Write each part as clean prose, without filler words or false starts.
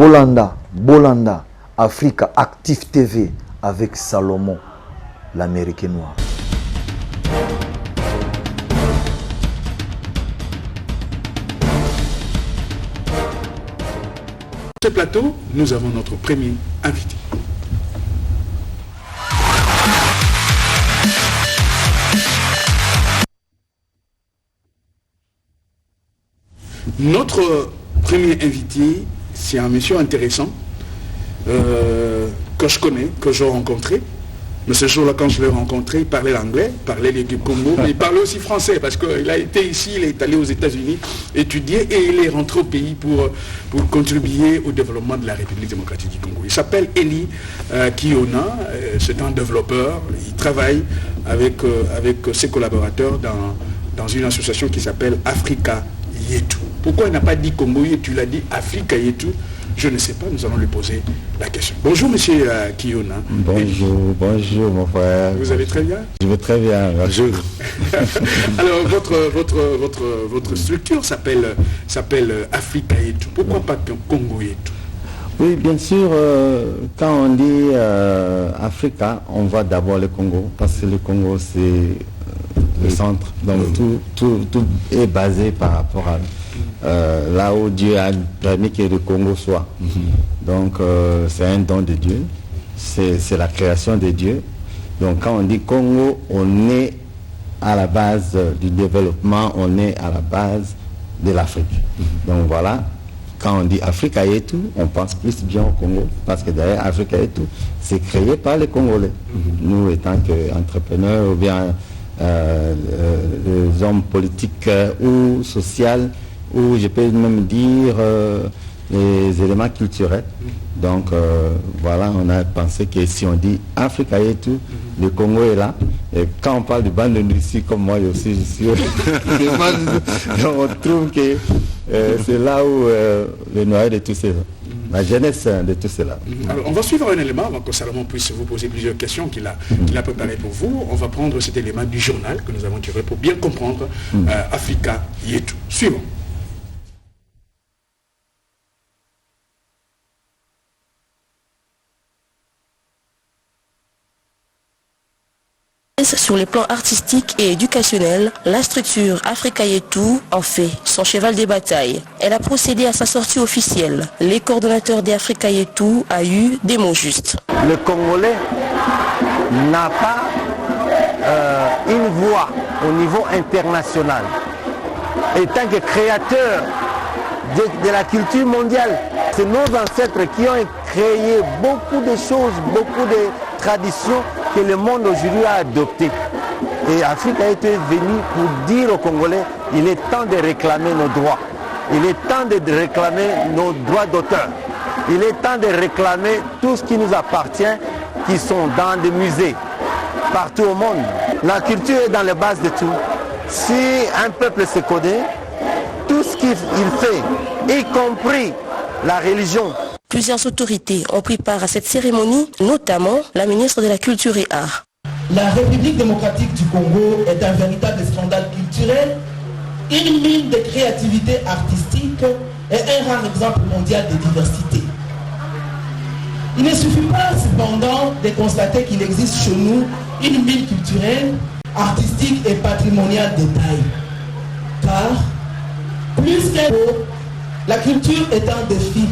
Bolanda, Africa Active TV avec Salomon, l'Américain noir. Sur ce plateau, nous avons notre premier invité. Notre premier invité, c'est un monsieur intéressant que je connais, que j'ai rencontré. Mais ce jour-là, quand je l'ai rencontré, il parlait l'anglais, il parlait du Congo, mais il parlait aussi français parce qu'il a été ici, il est allé aux États-Unis étudier et il est rentré au pays pour contribuer au développement de la République démocratique du Congo. Il s'appelle Eli Kiona, c'est un développeur, il travaille avec ses collaborateurs dans une association qui s'appelle Africa Yetu. Pourquoi il n'a pas dit Congo Yetu, il a dit Africa Yetu? Je ne sais pas, nous allons lui poser la question. Bonjour monsieur Kiona. Bonjour mon frère. Vous allez très bien? Je vais très bien, bonjour. Alors votre structure s'appelle Africa Yetu. Pourquoi pas Congo Yetu? Oui, bien sûr, quand on dit Africa, on voit d'abord le Congo, parce que le Congo c'est le centre, donc tout est basé par rapport à là où Dieu a permis que le Congo soit. Donc c'est un don de Dieu, c'est la création de Dieu. Donc quand on dit Congo, on est à la base du développement, on est à la base de l'Afrique. Donc voilà, quand on dit Africa Yetu, on pense plus bien au Congo, parce que derrière Africa Yetu, c'est créé par les Congolais. Nous étant qu'entrepreneurs ou bien les hommes politiques ou sociaux, ou je peux même dire les éléments culturels. Donc voilà, on a pensé que si on dit Africa Yetu, le Congo est là. Et quand on parle de bande de Russie, comme moi aussi je suis, on trouve que c'est là où le noyau de tout cela, la jeunesse de tout cela. Alors on va suivre un élément avant que Salomon puisse vous poser plusieurs questions qu'il a préparées pour vous. On va prendre cet élément du journal que nous avons tiré pour bien comprendre Africa Yetu. Suivons. Sur les plans artistiques et éducationnels, la structure Africa Yetu en fait son cheval de bataille. Elle a procédé à sa sortie officielle. Les coordonnateurs d'Africa Yetu a eu des mots justes. Le Congolais n'a pas une voix au niveau international. En tant que créateur de la culture mondiale, c'est nos ancêtres qui ont créé beaucoup de choses, beaucoup de traditions que le monde aujourd'hui a adoptées. Et Africa est venu pour dire aux Congolais, il est temps de réclamer nos droits. Il est temps de réclamer nos droits d'auteur. Il est temps de réclamer tout ce qui nous appartient, qui sont dans des musées, partout au monde. La culture est dans les bases de tout. Si un peuple se connaît, tout ce qu'il fait, y compris la religion. Plusieurs autorités ont pris part à cette cérémonie, notamment la ministre de la Culture et Arts. La République démocratique du Congo est un véritable scandale culturel, une mine de créativité artistique et un rare exemple mondial de diversité. Il ne suffit pas cependant de constater qu'il existe chez nous une mine culturelle, artistique et patrimoniale de taille. Car, plus qu'un mot, la culture est un défi.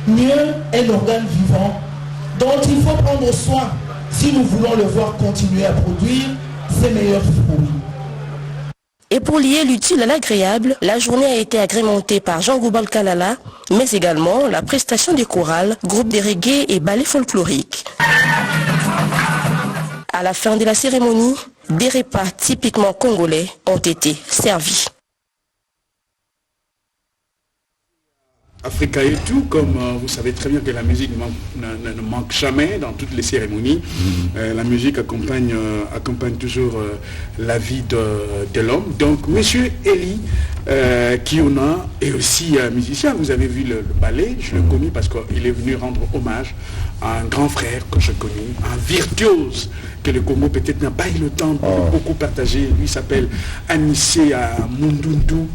Mieux un organe vivant dont il faut prendre soin si nous voulons le voir continuer à produire ses meilleurs fruits. Et pour lier l'utile à l'agréable, la journée a été agrémentée par Jean Goubal Kalala, mais également la prestation des chorales, groupes de reggae et ballets folkloriques. À la fin de la cérémonie, des repas typiquement congolais ont été servis. Africa Yetu, comme vous savez très bien que la musique ne manque jamais dans toutes les cérémonies. La musique accompagne toujours la vie de l'homme. Donc, monsieur Eli Kiona est aussi musicien. Vous avez vu le ballet, je l'ai connu parce qu'il est venu rendre hommage à un grand frère que je connais, un virtuose que le Congo peut-être n'a pas eu le temps de beaucoup partager. Lui s'appelle Anissé Mundundu,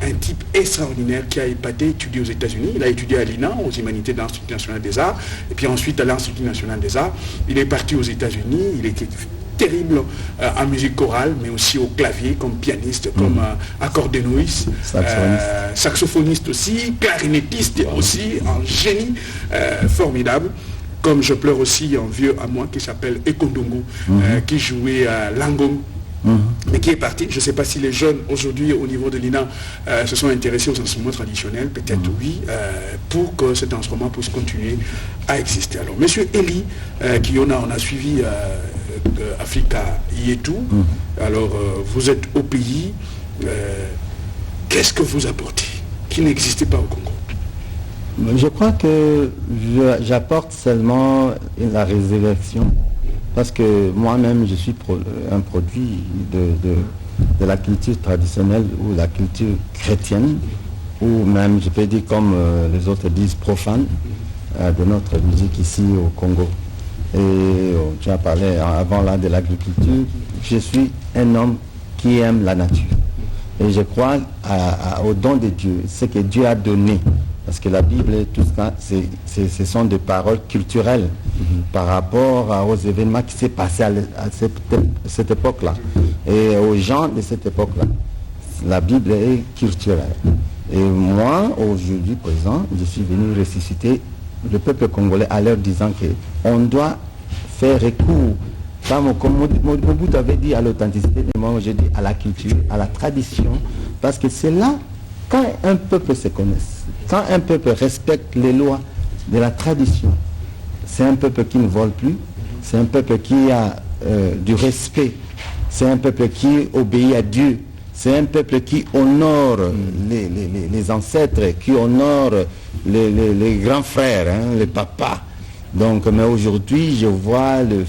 un type extraordinaire qui a étudié aux États-Unis. Il a étudié à l'INA, aux humanités de l'Institut national des arts, et puis ensuite à l'Institut national des arts. Il est parti aux États-Unis, il était terrible en musique chorale, mais aussi au clavier, comme pianiste, comme accordéoniste, saxophoniste aussi, clarinettiste aussi, un génie formidable. Comme je pleure aussi un vieux à moi qui s'appelle Ekondongo, qui jouait à Langom, mais qui est parti. Je ne sais pas si les jeunes aujourd'hui au niveau de l'INA se sont intéressés aux instruments traditionnels, peut-être oui, pour que cet instrument puisse continuer à exister. Alors, Monsieur Eli Kiona, on a suivi Africa Yetu. Alors, vous êtes au pays. Qu'est-ce que vous apportez qui n'existait pas au Congo? Je crois que j'apporte seulement la résurrection, parce que moi-même je suis un produit de la culture traditionnelle ou la culture chrétienne, ou même je peux dire comme les autres disent profane, de notre musique ici au Congo. Et tu as parlé avant là de l'agriculture. Je suis un homme qui aime la nature et je crois au don de Dieu, ce que Dieu a donné. Parce que la Bible, tout ça, ce sont des paroles culturelles par rapport aux événements qui s'est passé à cette époque-là. Et aux gens de cette époque-là. La Bible est culturelle. Et moi, aujourd'hui, présent, je suis venu ressusciter le peuple congolais à leur disant qu'on doit faire recours, comme Mobutu avait dit, à l'authenticité, mais moi je dis à la culture, à la tradition, parce que c'est là, quand un peuple se connaît, quand un peuple respecte les lois de la tradition, c'est un peuple qui ne vole plus, c'est un peuple qui a du respect, c'est un peuple qui obéit à Dieu, c'est un peuple qui honore les ancêtres, qui honore les grands frères, les papas. Donc, mais aujourd'hui, je vois le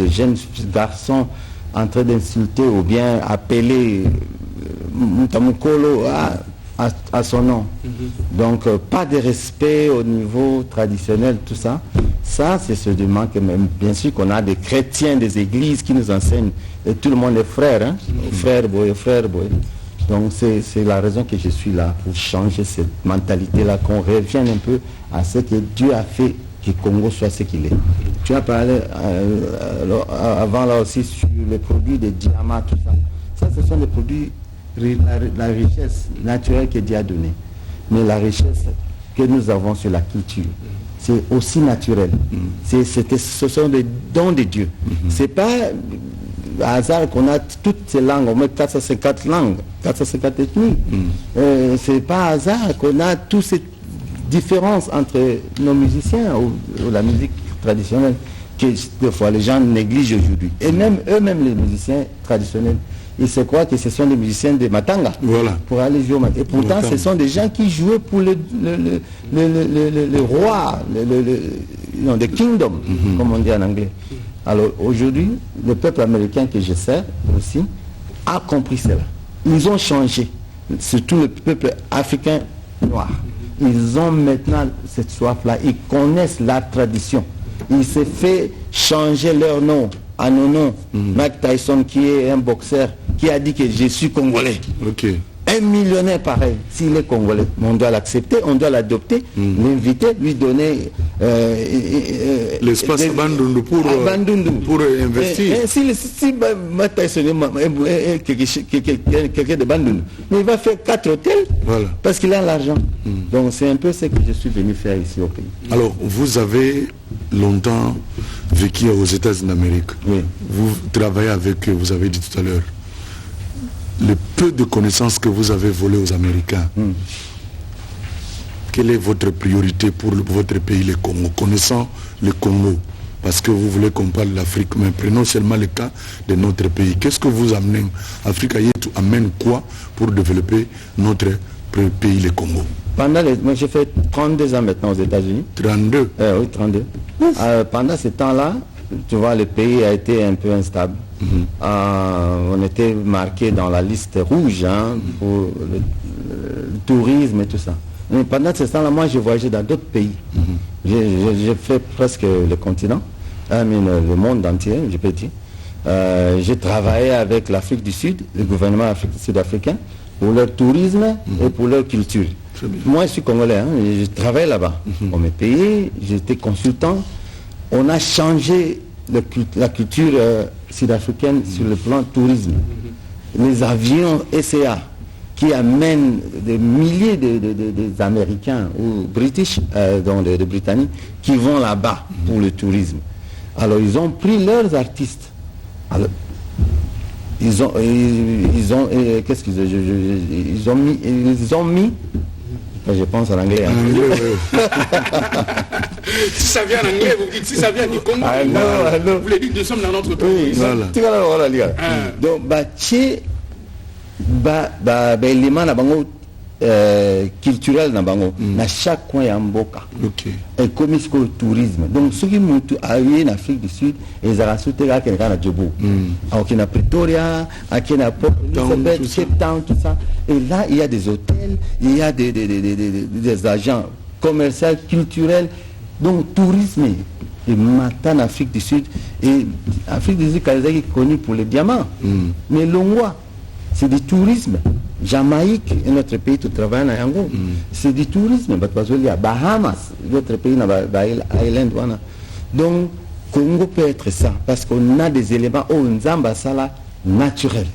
jeune garçon en train d'insulter ou bien appeler Mutamukolo à son nom. Donc, pas de respect au niveau traditionnel, tout ça. Ça, c'est ce manque. Même bien sûr qu'on a des chrétiens des églises qui nous enseignent. Et tout le monde est frère, frère boy. Donc, c'est la raison que je suis là, pour changer cette mentalité-là, qu'on revienne un peu à ce que Dieu a fait, que Congo soit ce qu'il est. Tu as parlé avant là aussi sur les produits des diamants, tout ça. Ça, ce sont des produits, la richesse naturelle que Dieu a donnée. Mais la richesse que nous avons sur la culture, c'est aussi naturel. Ce sont des dons de Dieu. C'est pas hasard qu'on a toutes ces langues, on met 454 langues, 454 ethnies. C'est pas hasard qu'on a toutes ces différences entre nos musiciens ou la musique traditionnelle que des fois les gens négligent aujourd'hui. Et même eux-mêmes, les musiciens traditionnels, ils se croient que ce sont des musiciens de Matanga, pour aller jouer au Matanga. Et pourtant, ce sont des gens qui jouaient pour le roi, le kingdom, comme on dit en anglais. Alors aujourd'hui, le peuple américain que je sers aussi a compris cela. Ils ont changé, surtout le peuple africain noir. Ils ont maintenant cette soif-là, ils connaissent la tradition. Il s'est fait changer leur nom à nos noms. Mike Tyson, qui est un boxeur, qui a dit que je suis congolais. Un millionnaire pareil, s'il est congolais, on doit l'accepter, on doit l'adopter, l'inviter, lui donner l'espace Bandundu pour investir. Si Mike Tyson est quelqu'un de Bandundu, mais il va faire 4 hôtels parce qu'il a l'argent. Donc c'est un peu ce que je suis venu faire ici au pays. Alors, vous avez longtemps vécu aux États-Unis d'Amérique. Vous travaillez avec eux, vous avez dit tout à l'heure. Le peu de connaissances que vous avez volées aux Américains, quelle est votre priorité pour votre pays, le Congo, connaissant le Congo, parce que vous voulez qu'on parle de l'Afrique, mais prenons seulement le cas de notre pays. Qu'est-ce que vous amenez? Africa Yetu amène quoi pour développer notre pays, le Congo? Moi j'ai fait 32 ans maintenant aux États-Unis. 32 Oui, 32. Pendant ce temps-là, tu vois, le pays a été un peu instable. On était marqué dans la liste rouge pour tourisme et tout ça. Mais pendant ce temps-là, moi, j'ai voyagé dans d'autres pays. J'ai fait presque le continent, le monde entier, je peux dire. J'ai travaillé avec l'Afrique du Sud, le gouvernement sud-africain, pour leur tourisme et pour leur culture. Moi, je suis congolais, je travaille là-bas. On m'a payé, j'étais consultant. On a changé la culture sud-africaine sur le plan tourisme. Les avions SCA qui amènent des milliers d'Américains ou British, donc de Britanniques, qui vont là-bas pour le tourisme. Alors, ils ont pris leurs artistes. Alors, ils ont qu'est-ce qu'ils ils ont mis je pense en anglais. Si ça vient en anglais, vous dites si ça vient du Congo. Vous voulez dire que nous sommes dans notre pays. Donc, l'élément culturel na chaque coin ya mboka. Et comme le tourisme. Donc, ceux qui sont arrivés en Afrique du Sud, ils ont sauté à Djobo. À Pretoria, à Port Elizabeth, Cape Town, tout ça. Et là, il y a des hôtels, il y a des agents commerciaux, culturels. Donc, tourisme. Et maintenant, en Afrique du Sud, et Afrique du Sud, est connue pour les diamants. Mais l'Ongwa, c'est du tourisme. Jamaïque est notre pays, tout travaille en Angola. C'est du tourisme. Il y a Bahamas, notre pays, Island. Donc, Congo peut être ça, parce qu'on a des éléments au Nzamba Sala naturel,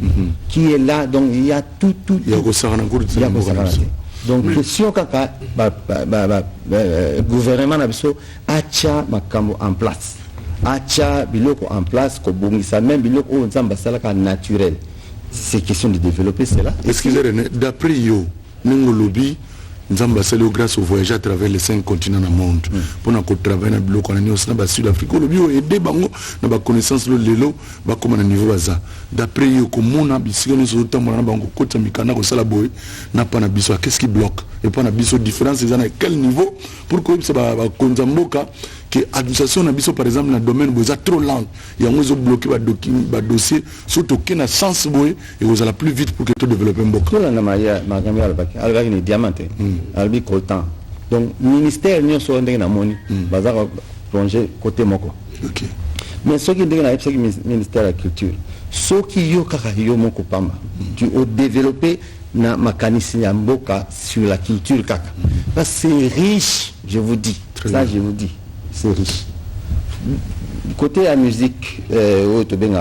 qui est là. Donc, il y a tout. Il y a donc, question kaka, gouvernement a makambo en place. Acha biloko en place, kobongisa même biloko au Nzamba Sala naturel. C'est question de développer cela. Excusez-moi, d'après yo, nous lobby, nous avons grâce au voyage à travers les 5 continents du monde. Pour nous travailler dans le bloc en Sud-Afrique, le bio et des bango, nous avons connaissance le lélo, comme à niveau baza. D'après yo, comme on a biscuit, nous avons tant bango côté mikana au salaboy, n'a pas n'abisso. Qu'est-ce qui bloque? Et pas n'abisso différence, c'est à quel niveau pour que ça va konzamboka que l'administration n'abisso par exemple dans le domaine où ça trop lent. Il y a un bloqué par dossier, surtout qu'il y a sens boy et vous allez plus vite pour que tout développe un boc. Une diamante, albi coltan. Donc ministère n'y a soit na moni, bazar plongé côté moko. Mais ce qui est le ministère de la culture, ce qui yo kaka yo moko pamba, tu as développé na makanisi ya mboka sur la culture kaka. Parce que c'est riche, je vous dis. Ça je vous dis, c'est riche. Côté la musique,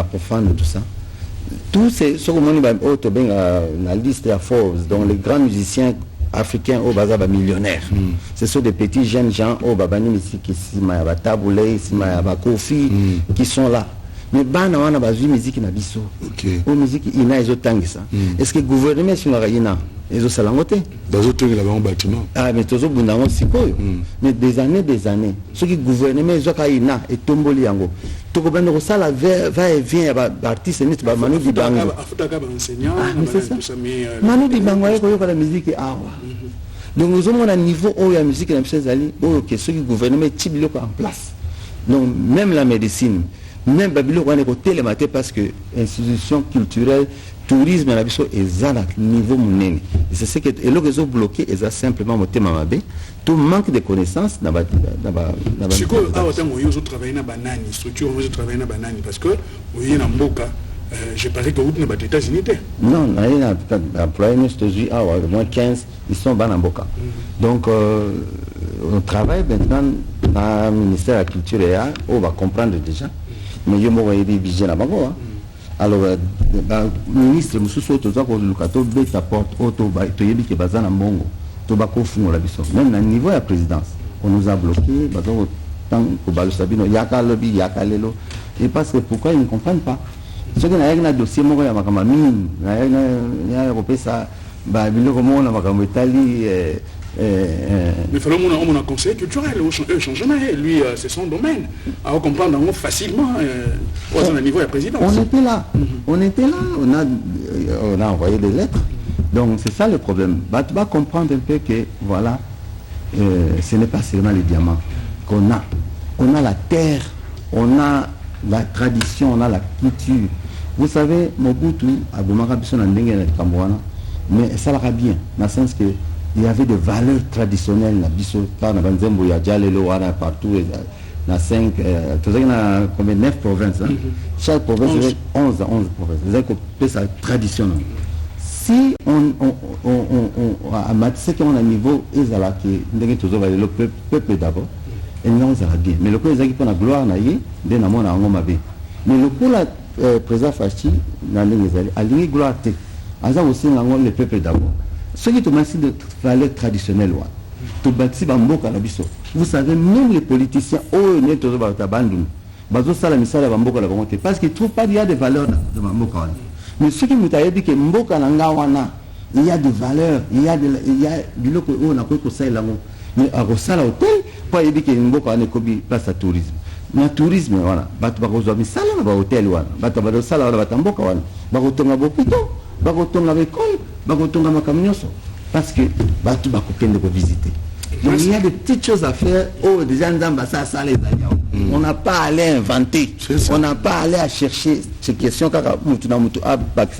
profane tout ça. Tous ces ce qu'on la liste à Forbes, donc les grands musiciens africains au bazaba millionnaires. Ce sont des petits jeunes gens au babani musique Sima Taboulé, Sima Kofi qui sont là. Mais bana wana bazui musique na biso. Au musique ina ezo tangisa. Est-ce que le gouvernement sur la ina ezo salangote? Bazo tenir là-bas en bâtiment. Ah mais tozo bundango sikoyo. Mais des années. Ce qui gouvernement ezo ka ina et tomboli yango. Toko bando ça la va et vient artiste ni ba Manu Dibango. Manu Dibango ko la musique awa. Donc nous avons un niveau où la musique na biso zali où que ce qui gouvernement tibilo en place. Donc même la médecine même Babylone on est côté les matés parce que institution culturelle tourisme à la biso est à niveau monene et c'est ce que et l'autre ont bloqué et ça simplement monté mamabé tout manque de connaissances dans c'est quoi autant vous travaillez na banani structure vous travaillez na banani parce que vous y en mboka je parie que vous n'êtes pas des États-Unis non il y a employé nous États-Unis au moins 15 ils sont dans mboka donc on travaille maintenant dans le ministère de la culture et on va comprendre déjà. Mais je m'aurais dit budget là-bas. Alors, le ministre, M. Soto, le porte auto, qui est en Bongo, même au niveau de la présidence, on nous a bloqué, tant que Sabino, Yaka Lobby, Yaka Lelo. Et parce que pourquoi ils ne comprennent pas? Ce qui est un dossier, il y a un mine, il y a un ça, il y a un Italie. Mais il faut un conseil culturel, changement, lui c'est son domaine. Alors comprendre facilement au niveau de la présidence. On était là, on a envoyé des lettres. Donc c'est ça le problème. Tu vas comprendre un peu que voilà, ce n'est pas seulement les diamants qu'on a. On a la terre, on a la tradition, on a la culture. Vous savez, Mobutu, à Bumaka Bissona Ndenge Kambouana, mais ça l'ira bien, dans le sens que il y avait des valeurs traditionnelles na biso quand on a Nzembo ya Jalelo wana partout na 5 combien 9 provinces hein? Chaque province avait 11 provinces. C'est que ça traditionnel. Si on a matissé qu'on a niveau ezala qui ndenge toujours le peuple d'abord et non ça va bien. Mais le coup ezaki pour la gloire na ye de na mona ngoma be. Mais le coup la président Fachi na ndenge ezali alingi gloire te. Aza aussi le peuple d'abord. Ce qui est aussi de valeurs traditionnelles, tout bâti bamboka na biso. Vous savez, même les politiciens, ne toujours pas tabandum. Bazo sala misala bamboka la bonté parce qu'ils trouvent pas qu'il y a des valeurs de bamboka. Mais ce qui nous a dit que mboka na ngawana, il y a des valeurs, il y a du loco on a quoi que ça là. Mais à Rosala hôtel, pas dit que mboka ne kobi place à tourisme. Na tourisme voilà, batu bakozwa misala na ba hôtel wana. Batu bazosala wana batamboka wana. Bakotonga bopito, bakotonga école. Parce que Batu Bakokende pour visiter. Donc il y a des petites choses à faire. Oh, déjà ça les on n'a pas allé inventer. On n'a pas allé à chercher ces questions car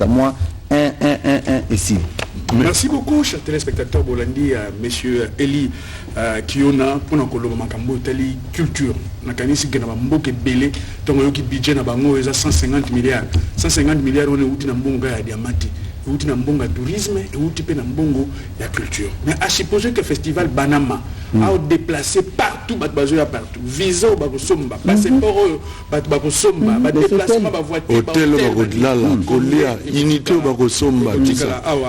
moi ici. Merci beaucoup, chers téléspectateurs Bolandi, monsieur Eli Kiona, pour nous colloquer Makambo tali culture. Nakanisi que Namboke belé, donc le budget na bango est à 150 milliards. 150 milliards on est outil na mbonga ya diamati. Outi na mbongo tourisme et outi pe na mbongo la culture. Mais à supposer que festival Banama a déplacé partout bazo ya partout. Visa au bakosomba, passeport bakosomba, ba déplacement ba voiture, hôtel bakodlala, kolia, unité bakosomba,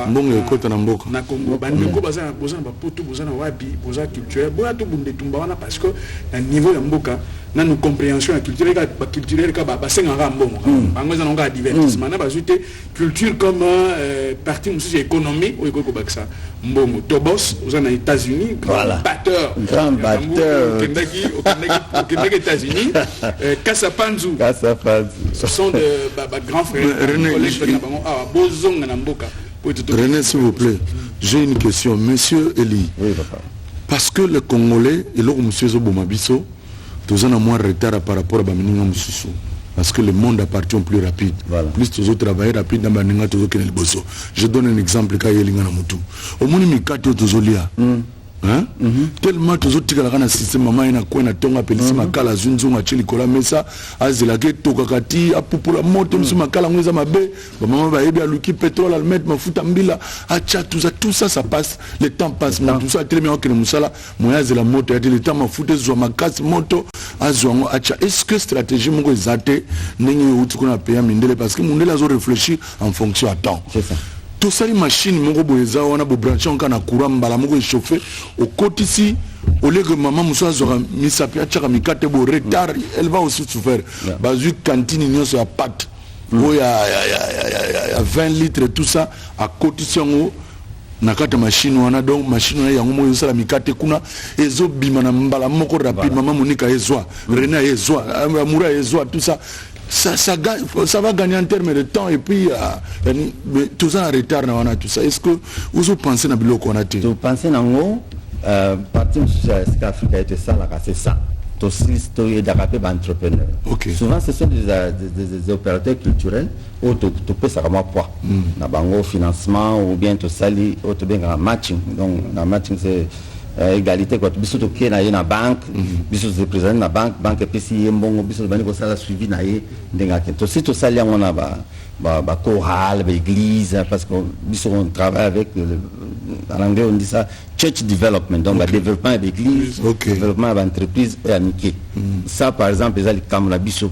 mbongo ekota na mboka. Na Congo bandeko bazana ba poto bazana wapi, boza culturel, boya to bunde tumba wana parce que na niveau ya mboka na nous compréhension culturelle ba senga mbongo. Bango za nga divertissement na bazute culture comme partie de l'économie ou ça mbongo tobos aux États-Unis grand batteur au États-Unis Kasapanzu ce sont de grands frères René s'il vous plaît j'ai une question monsieur Eli parce que les Congolais et l'autre monsieur Zobomabiso tous en moins retard par rapport à Bamininga Moussou. Parce que le monde appartient plus rapide. Voilà. Plus tous autres travaillent rapide dans Baninga tous autres bosso. Je donne un exemple quand il y a Linganamutu. Au moins il kato tous olia. Hein? Tellement tous autres tigala kana système maman ina kwa na tonga pelisi makala zunzu ngachili kola mesa azilake tokakati apupula moto msu makala ngweza mabe maman va yebi aluki pétrole almettre mafuta mbila acha tout ça ça passe le temps passe mais tout ça tellement ok le musala moya zela moto ya le temps mafuta zwa makasi moto azwango acha est-ce que stratégie mongo ezate ndenge uti kuna paya mindele parce que mondele azo réfléchir en fonction à temps c'est ça tout ça les machines mongo boeza on a beau brancher on kana courant mbala mongo chauffer au côté ici au lieu que maman muso azora misapia chaka mikate bo retard elle va aussi souffrir bazu cantine nyonso ya pâte il y a 20 litres tout ça à côté ici nakata machine wana donc machine wana yango moyo sala mikate kuna ezo bima na mbala moko rapide maman Monica ezwa René ezwa Amoura ezwa tout ça ça va gagner en termes de temps et puis tout ça en retard na wana tout ça est-ce que vous pensez na biloko wana te vous pensez nango partie de l'Afrique a été ça là c'est ça tout l'histoire d'arrêter d'entrepreneurs souvent ce sont des opérateurs culturels ou tu peux ça comme poids na bango financement ou bien tout ça li ou bien matching donc la matching c'est égalité quoi biso to kena na banque biso se présenter na banque PCI mbongo biso bani ko sala suivi na ye ndenga ke to si to sali ngona ba chorale ba église parce que biso on travaille avec en anglais on dit ça church development donc le développement d'église développement d'entreprise et amitié ça par exemple les comme la biso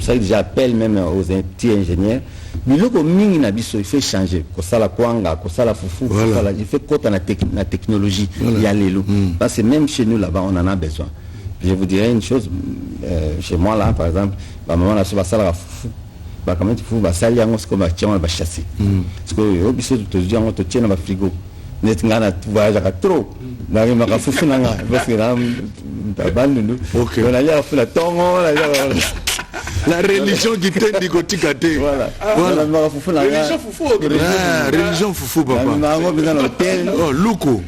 ça déjà appelle même aux petits ingénieurs biloko mingi na biso il fait changer ko sala kwanga ko sala fufu voilà. Il fait quoi na technologie il y a les loups parce que même chez nous là-bas on en a besoin je vous dirais une chose chez moi là par exemple ma maman la soba sala fufu ba quand même fufu ba sali yango ce qu'on va tirer on va chasser parce que au biso to dire on to tirer na frigo net ngana voyage à trop na ma ka fufu na nga parce que là tabandu on a ya fula tongo la religion qui t'aide du côté gâté voilà religion foufou papa oh louko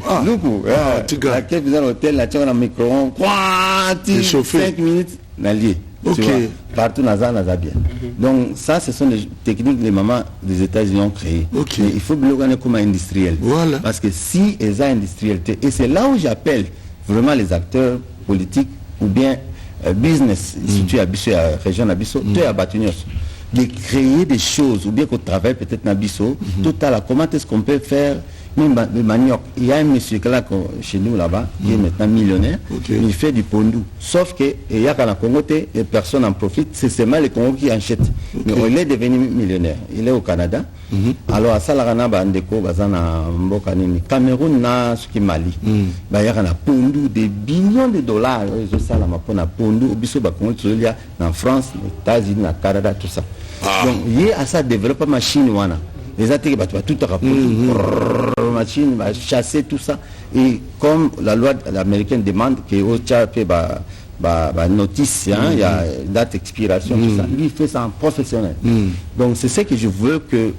la quête dans l'hôtel la tient dans micro-ondes 5 minutes na lié Tu vois, partout dans la bien. Donc ça, ce sont les techniques que les mamans des États-Unis ont créées. Mais il faut le regarder comme industriel. Voilà. Parce que si ils ont industrialité, et c'est là où j'appelle vraiment les acteurs politiques ou bien business, si tu habites sur la région d'Abisso, tu es à Batunios, de créer des choses, ou bien qu'on travaille peut-être dans Abisso, tout à la comment est-ce qu'on peut faire même le manioc. Il y a un monsieur là, chez nous là-bas, qui est maintenant millionnaire, il fait du pondou. Sauf que il y a qu'à la Congo, et personne n'en profite, c'est seulement les Congo qui achètent. Mais il est devenu millionnaire. Il est au Canada. Alors à Salarana, Bandeko, Bazana, Mbokanini, Cameroun, na ce Mali. Il y a un pondou, des billions de dollars. Ils ont ça là, pour un pondou, il y a en France, aux États-Unis, au Canada, tout ça. Donc il y a ça développe machine wana. Les attaques tout à rapport, machine va chasser tout ça. Et comme la loi américaine demande que Ocha fait notice, il y a date d'expiration, tout ça. Lui il fait ça en professionnel. Donc c'est ce que je veux que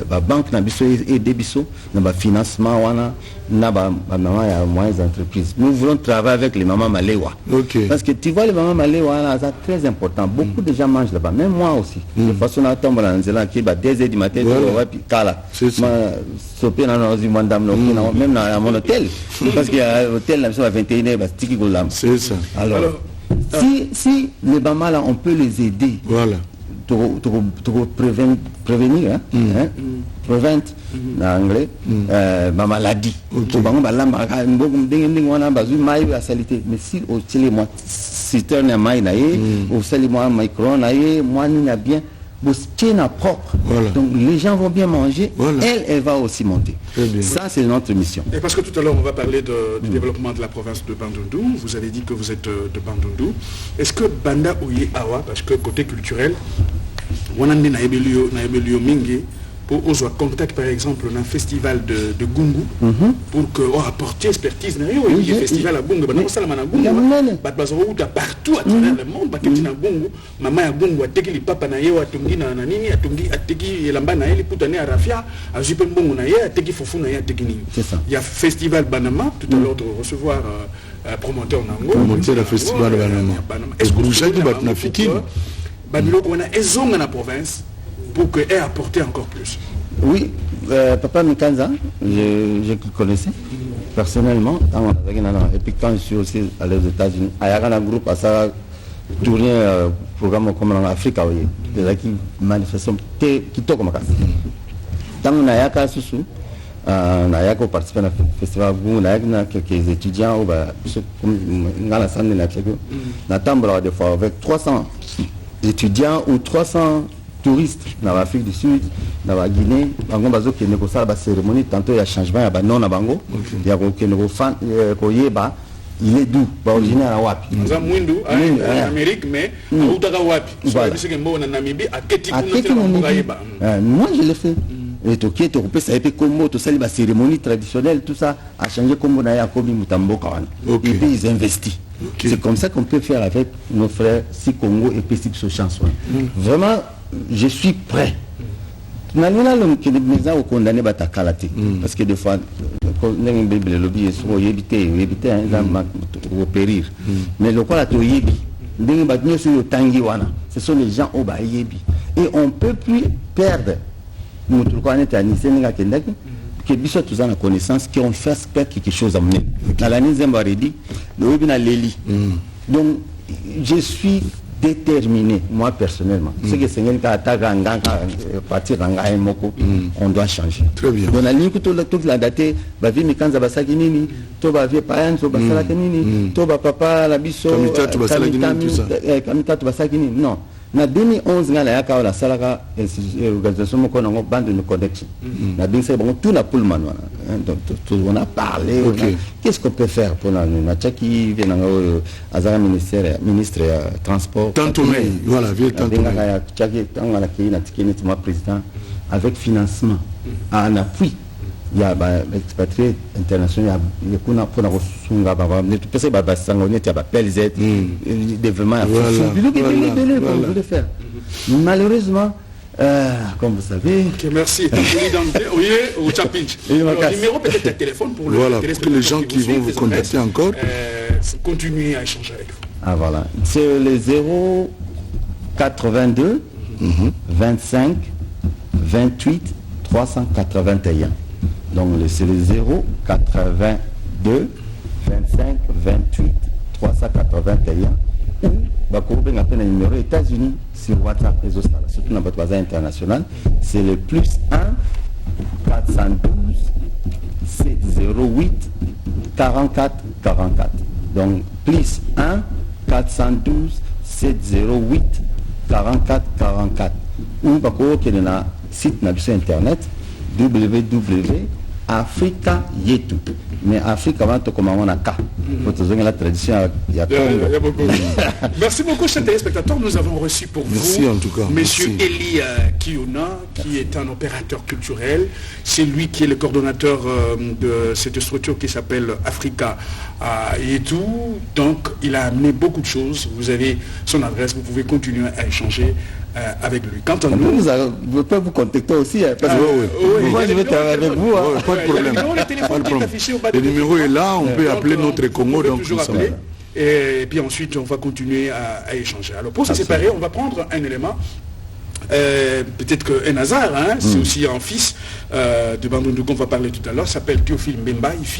la banque n'a pas aidé biso, n'a pas financement wana, n'a pas moyens d'entreprise. Nous voulons travailler avec les mamans maléwa. Parce que tu vois les mamans maléwa, c'est très important. Beaucoup de gens mangent là-bas, même moi aussi. De façon à tomber dans le qui est 2h du matin, kala. Même dans mon hôtel. Parce qu'il y a un hôtel là, à 21h, c'est ça. Alors, si les mamans là, on peut les aider. Voilà. pour prévenir, prevent en anglais, ma maladie. Mais si au Chili, moi, si tu as un maï, au Chili, moi, micro, moi, ni n'a bien. Propre. Donc les gens vont bien manger, elle va aussi monter. Ça, c'est notre mission. Et parce que tout à l'heure, on va parler du développement de la province de Bandundu. Vous avez dit que vous êtes de Bandundu. Est-ce que Banda Oye Awa, parce que côté culturel, on a un mingi pour avoir contact, par exemple, dans un festival de Gungu, pour que apporter expertise. Il y a un festival à Gungu, partout à travers le monde, maman à Gungu, ateki papa na yewa atungi na nini, ateki elamba na eli putane à Rafia, à Jipen Bongo na ye, ateki fofu na ye, ateki nini. Il y a festival Banama, tout à l'heure de recevoir promoteur Nango. Promoteur le festival Banama. Est-ce que vous avez dit Babylone, on a ezonga na province pour qu'elle apporte encore plus? Oui, Papa Mikanza, je le connaissais personnellement. Et puis quand je suis aussi allé aux États-Unis, il y a un groupe à ça tourné programme comme en Afrique, des manifestations qui toquent ma casse. Dans on a participé à un festival, on a quelques étudiants, dans la salle de la table des fois avec 300 étudiants ou 300 touristes dans l'Afrique du Sud, dans la Guinée, qui négocient la cérémonie, tantôt il y a changement, il y a non à Bango, il y a il est d'où? Originaire à Wapi. En Amérique, mais à Wapi. Moi je l'ai fait. Et tout qui est occupé, ça a été comme tout ça, les cérémonies traditionnelles, tout ça a changé comme on a eu Mutambo Kawan. Et puis ils investissent. C'est comme ça qu'on peut faire avec nos frères si Congo et Pestic sur chanson. Vraiment, je suis prêt. Nous avons condamné à Takalate. Parce que des fois, les lobbies sont éviter, périr. Mais le quoi ce sont les gens au Bayebi. Et on ne peut plus perdre. Nous que biso tous en connaissance qui ont fait quelque chose à mener. Dans l'année Zembaredi, le webinaire Leli. Donc je suis déterminé, moi personnellement. Ce que c'est partir on doit changer. Très bien. Dans la ligne que toute la date, bavi mikanza basaki nini, to bavi payan to basalaki nini, to papa la biso kamita to basaki nini. Non. En 2011, il y a une organisation qui a bande de connexion. Tout n'a pas le manuel. On a parlé. Qu'est-ce qu'on peut faire pour nous? Qui vient à ministre transport. Voilà, président avec financement, en appui. Il y a des expatriés internationaux, il y a des développement faire. Malheureusement, comme vous savez. Merci. Numéro peut-être téléphone pour que les gens qui vont vous contacter encore continuer à échanger avec vous. Ah voilà. C'est le 082 25 28 381. Donc c'est le 082 25 28 381. Ou Bakourbe n'a pas le numéro États-Unis sur WhatsApp, surtout dans votre bazar international. C'est le plus 1 412 708 44 44. Donc plus 1 412 708 44 44. Ou Bakourbe qui est dans le site sur internet www.africa yetu. Mais Afrique avant de commencer à K. La tradition il y a beaucoup. Merci beaucoup chers téléspectateurs. Nous avons reçu pour vous en tout cas. Monsieur Eli Kiona, qui est un opérateur culturel. C'est lui qui est le coordonnateur de cette structure qui s'appelle Africa Yetu. Donc il a amené beaucoup de choses. Vous avez son adresse, vous pouvez continuer à échanger avec lui. Quant à nous, je peux vous contacter aussi, parce que moi je vais travailler avec vous. Pas de problème. Le numéro est là, on peut appeler notre Congo. Donc et puis ensuite on va continuer à échanger. Alors pour se séparer, on va prendre un élément. Peut-être qu'un hasard, c'est aussi un fils de Bandundu qu'on va parler tout à l'heure, s'appelle Théophile Mbemba.